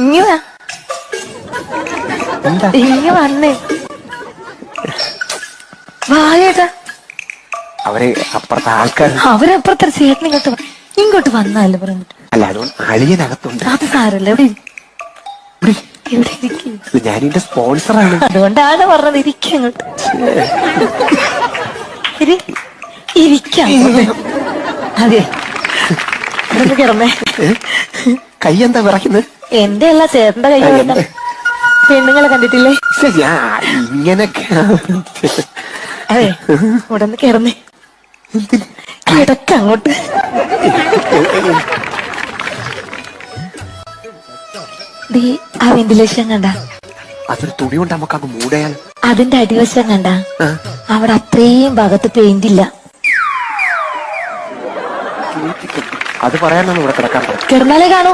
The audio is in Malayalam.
ഇങ്ങ ഇങ്ങ വന്നേ വായേട്ടാ. അവരെ അപ്പുറത്തെ ആൾക്കാർ അവരപ്പുറത്തെ ചേട്ടൻ ഇങ്ങോട്ട് വന്നല്ലേ പറഞ്ഞിട്ട്. അല്ല, അതുകൊണ്ട് അളിയനകത്തുണ്ട്. അത് സാരല്ല, ഇവിടെ ഇരിക്കും. ഞാനിന്റെ സ്പോൺസറാണ്. അതുകൊണ്ടാണ് പറഞ്ഞത് ഇരിക്കാം. ഇരിക്കാം. അതെ, ഇവിടെ കിടന്നേ. കൈ എന്താ വിറയ്ക്കുന്നത്? എന്റെ അല്ല, ചേട്ടന്റെ കൈ. പെണ്ണുങ്ങളെ കണ്ടിട്ടില്ലേ ഇങ്ങനൊക്കെ? അതെ, ഉടനെ കിടന്നേ. കിടക്ക അങ്ങോട്ട്. ആ വെന്റിലേഷൻ കണ്ട? അതൊരു തുണി കൊണ്ട് നമുക്ക് അങ്ങ് മൂടയാൽ. അതിന്റെ അടിവശം കണ്ട? അവിടെ അത്രയും ഭാഗത്ത് പെയിന്റ് ഇല്ല. അത് പറയാനാണ് ഇവിടെ കിടക്കാൻ. കിടന്നാലേ കാണൂ.